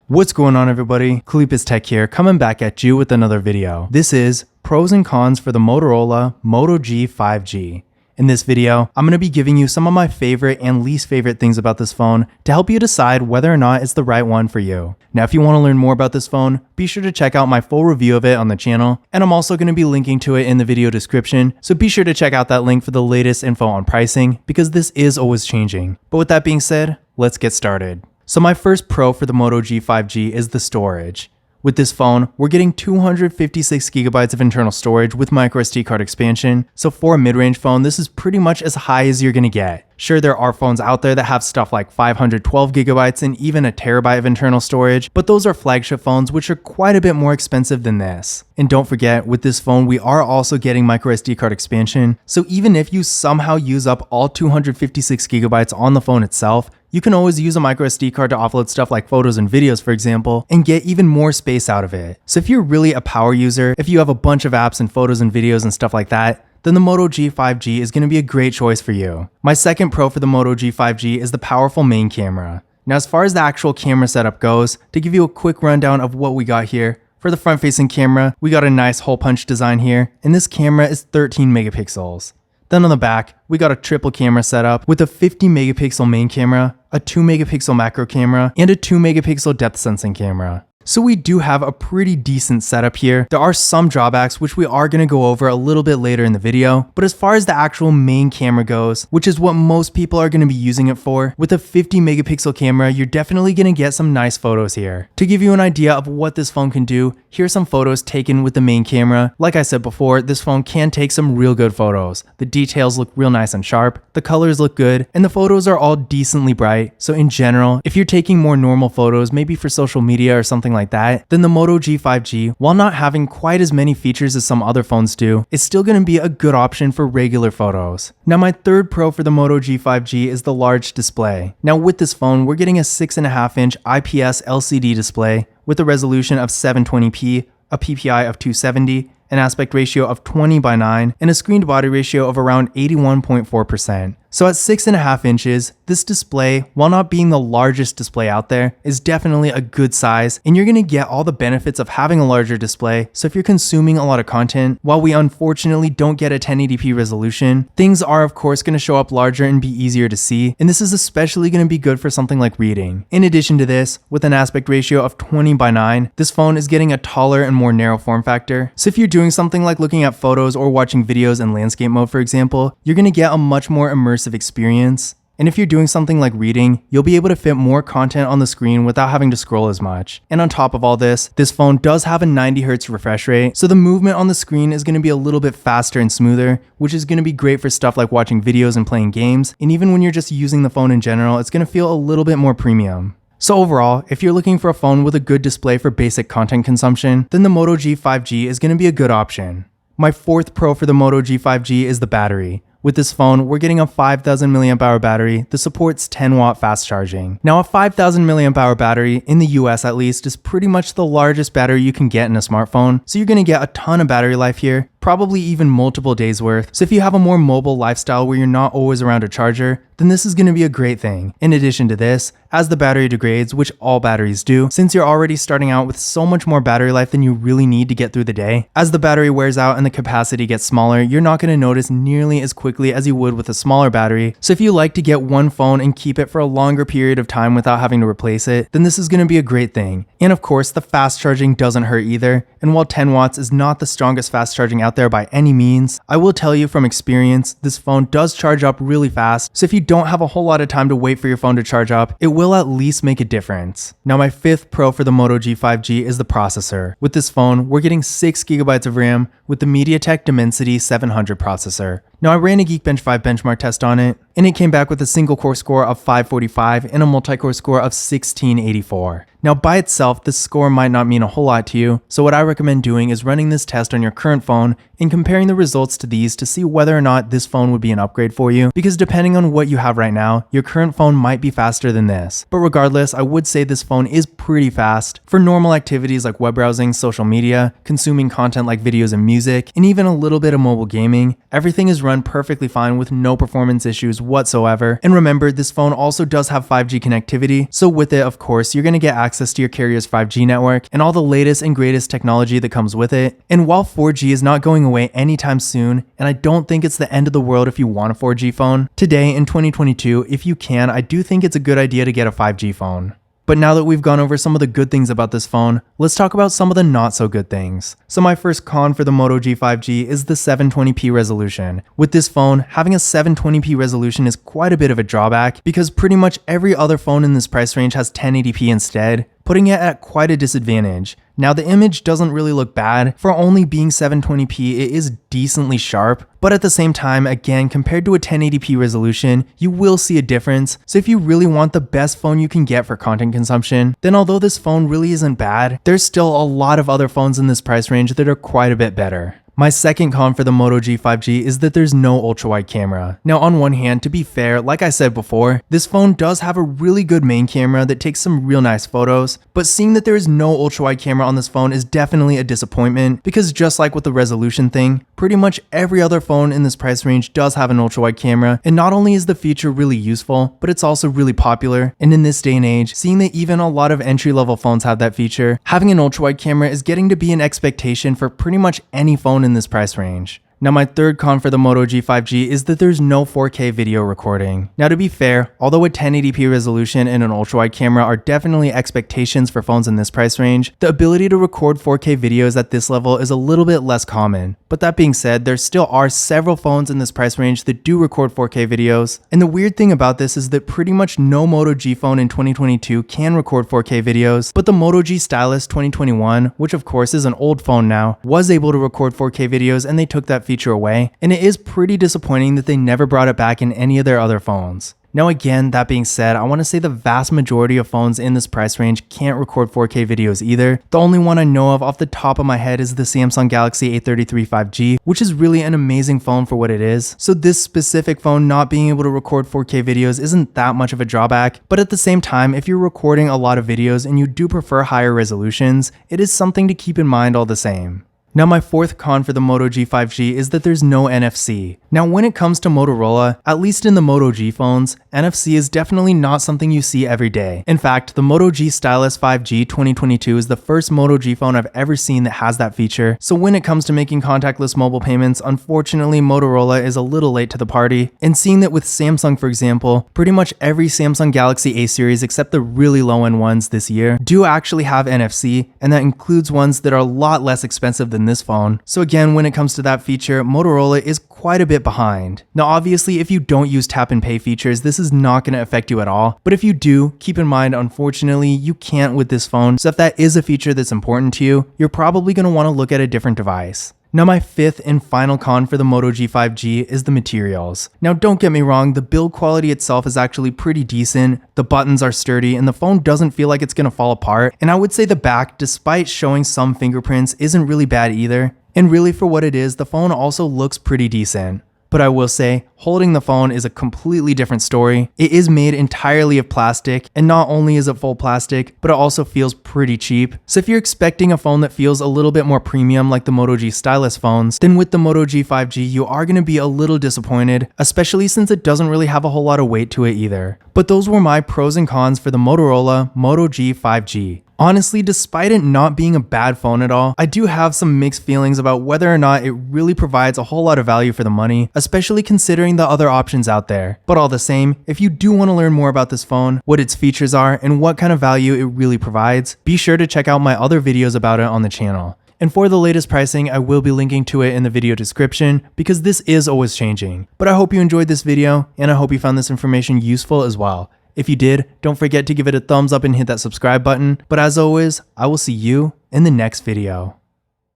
What's going on, everybody? Kalipis Tech here, coming back at you with another video. This is pros and cons for the Motorola Moto G 5G. In this video, I'm going to be giving you some of my favorite and least favorite things about this phone to help you decide whether or not it's the right one for you. Now, if you want to learn more about this phone, be sure to check out my full review of it on the channel, and I'm also going to be linking to it in the video description, so be sure to check out that link for the latest info on pricing, because this is always changing. But with that being said, let's get started. So my first pro for the Moto G 5G is the storage. With this phone, we're getting 256 gigabytes of internal storage with microSD card expansion, so for a mid-range phone, this is pretty much as high as you're gonna get. Sure, there are phones out there that have stuff like 512 gigabytes and even a terabyte of internal storage, but those are flagship phones which are quite a bit more expensive than this. And don't forget, with this phone, we are also getting microSD card expansion, so even if you somehow use up all 256 gigabytes on the phone itself, you can always use a microSD card to offload stuff like photos and videos, for example, and get even more space out of it. So if you're really a power user, if you have a bunch of apps and photos and videos and stuff like that, then the Moto G 5G is going to be a great choice for you. My second pro for the Moto G 5G is the powerful main camera. Now, as far as the actual camera setup goes, to give you a quick rundown of what we got here, for the front-facing camera, we got a nice hole punch design here, and this camera is 13 megapixels. Then on the back, we got a triple camera setup with a 50 megapixel main camera, a 2 megapixel macro camera, and a 2 megapixel depth sensing camera. So we do have a pretty decent setup here. There are some drawbacks which we are going to go over a little bit later in the video, but as far as the actual main camera goes, which is what most people are going to be using it for, with a 50 megapixel camera, you're definitely going to get some nice photos here. To give you an idea of what this phone can do, here's some photos taken with the main camera. Like I said before, this phone can take some real good photos. The details look real nice and sharp, the colors look good, and the photos are all decently bright. So in general, if you're taking more normal photos, maybe for social media or something like that, then the Moto G 5G, while not having quite as many features as some other phones do, is still going to be a good option for regular photos. Now, my third pro for the Moto G 5G is the large display. Now, with this phone, we're getting a 6.5-inch IPS LCD display with a resolution of 720p, a PPI of 270, an aspect ratio of 20:9, and a screen to body ratio of around 81.4%. So at 6.5 inches, this display, while not being the largest display out there, is definitely a good size, and you're going to get all the benefits of having a larger display. So if you're consuming a lot of content, while we unfortunately don't get a 1080p resolution, things are of course going to show up larger and be easier to see, and this is especially going to be good for something like reading. In addition to this, with an aspect ratio of 20:9, this phone is getting a taller and more narrow form factor. So if you're doing something like looking at photos or watching videos in landscape mode, for example, you're going to get a much more immersive experience. And if you're doing something like reading, you'll be able to fit more content on the screen without having to scroll as much. And on top of all this phone does have a 90Hz refresh rate, so the movement on the screen is going to be a little bit faster and smoother, which is going to be great for stuff like watching videos and playing games. And even when you're just using the phone in general, it's going to feel a little bit more premium. So overall, if you're looking for a phone with a good display for basic content consumption, then the Moto G 5G is going to be a good option. My fourth pro for the Moto G 5G is the battery. With this phone, we're getting a 5000 mAh battery that supports 10-watt fast charging. Now, a 5000 mAh battery, in the US at least, is pretty much the largest battery you can get in a smartphone, so you're going to get a ton of battery life here, probably even multiple days worth. So if you have a more mobile lifestyle where you're not always around a charger, then this is going to be a great thing. In addition to this, as the battery degrades, which all batteries do, since you're already starting out with so much more battery life than you really need to get through the day, as the battery wears out and the capacity gets smaller, you're not going to notice nearly as quickly as you would with a smaller battery. So if you like to get one phone and keep it for a longer period of time without having to replace it, then this is going to be a great thing. And of course, the fast charging doesn't hurt either. And while 10 watts is not the strongest fast charging out there by any means, I will tell you from experience, this phone does charge up really fast. So if you don't have a whole lot of time to wait for your phone to charge up, it will at least make a difference. Now, my fifth pro for the Moto G 5G is the processor. With this phone, we're getting 6 gigabytes of RAM with the MediaTek Dimensity 700 processor. Now, I ran a Geekbench 5 benchmark test on it, and it came back with a single core score of 545 and a multi-core score of 1684. Now, by itself, this score might not mean a whole lot to you, so what I recommend doing is running this test on your current phone and comparing the results to these to see whether or not this phone would be an upgrade for you, because depending on what you have right now, your current phone might be faster than this. But regardless, I would say this phone is pretty fast for normal activities like web browsing, social media, consuming content like videos and music, and even a little bit of mobile gaming. Everything is run perfectly fine with no performance issues whatsoever. And remember, this phone also does have 5G connectivity, so with it, of course, you're going to get access to your carrier's 5G network and all the latest and greatest technology that comes with it. And while 4G is not going away anytime soon, and I don't think it's the end of the world if you want a 4G phone, today in 2022, if you can, I do think it's a good idea to get a 5G phone. But now that we've gone over some of the good things about this phone, let's talk about some of the not so good things. So my first con for the Moto G 5G is the 720p resolution. With this phone, having a 720p resolution is quite a bit of a drawback because pretty much every other phone in this price range has 1080p instead, putting it at quite a disadvantage. Now the image doesn't really look bad. For only being 720p, it is decently sharp, but at the same time, again, compared to a 1080p resolution, you will see a difference. So if you really want the best phone you can get for content consumption, then although this phone really isn't bad, there's still a lot of other phones in this price range that are quite a bit better. My second con for the Moto G 5G is that there's no ultra-wide camera. Now on one hand, to be fair, like I said before, this phone does have a really good main camera that takes some real nice photos, but seeing that there is no ultra-wide camera on this phone is definitely a disappointment because just like with the resolution thing, pretty much every other phone in this price range does have an ultra-wide camera, and not only is the feature really useful, but it's also really popular, and in this day and age, seeing that even a lot of entry-level phones have that feature, having an ultra-wide camera is getting to be an expectation for pretty much any phone in this price range. Now my third con for the Moto G 5G is that there's no 4K video recording. Now to be fair, although a 1080p resolution and an ultra-wide camera are definitely expectations for phones in this price range, the ability to record 4K videos at this level is a little bit less common. But that being said, there still are several phones in this price range that do record 4K videos, and the weird thing about this is that pretty much no Moto G phone in 2022 can record 4K videos, but the Moto G Stylus 2021, which of course is an old phone now, was able to record 4K videos and they took that feature away, and it is pretty disappointing that they never brought it back in any of their other phones. Now again, that being said, I want to say the vast majority of phones in this price range can't record 4K videos either. The only one I know of off the top of my head is the Samsung Galaxy A33 5G, which is really an amazing phone for what it is. So this specific phone not being able to record 4K videos isn't that much of a drawback, but at the same time, if you're recording a lot of videos and you do prefer higher resolutions, it is something to keep in mind all the same. Now my fourth con for the Moto G 5G is that there's no NFC. Now when it comes to Motorola, at least in the Moto G phones, NFC is definitely not something you see every day. In fact, the Moto G Stylus 5G 2022 is the first Moto G phone I've ever seen that has that feature. So when it comes to making contactless mobile payments, unfortunately Motorola is a little late to the party. And seeing that with Samsung, for example, pretty much every Samsung Galaxy A series except the really low-end ones this year do actually have NFC, and that includes ones that are a lot less expensive than this phone. So again, when it comes to that feature, Motorola is quite a bit behind. Now obviously, if you don't use tap and pay features, this is not going to affect you at all. But if you do, keep in mind, unfortunately, you can't with this phone. So if that is a feature that's important to you, you're probably going to want to look at a different device. Now my fifth and final con for the Moto G 5G is the materials. Now don't get me wrong, the build quality itself is actually pretty decent, the buttons are sturdy, and the phone doesn't feel like it's going to fall apart. And I would say the back, despite showing some fingerprints, isn't really bad either. And really for what it is, the phone also looks pretty decent. But I will say, holding the phone is a completely different story. It is made entirely of plastic, and not only is it full plastic, but it also feels pretty cheap. So if you're expecting a phone that feels a little bit more premium like the Moto G Stylus phones, then with the Moto G 5G you are going to be a little disappointed, especially since it doesn't really have a whole lot of weight to it either. But those were my pros and cons for the Motorola Moto G 5G. Honestly, despite it not being a bad phone at all, I do have some mixed feelings about whether or not it really provides a whole lot of value for the money, especially considering the other options out there. But all the same, if you do want to learn more about this phone, what its features are, and what kind of value it really provides, be sure to check out my other videos about it on the channel. And for the latest pricing, I will be linking to it in the video description because this is always changing. But I hope you enjoyed this video, and I hope you found this information useful as well. If you did, don't forget to give it a thumbs up and hit that subscribe button. But as always, I will see you in the next video.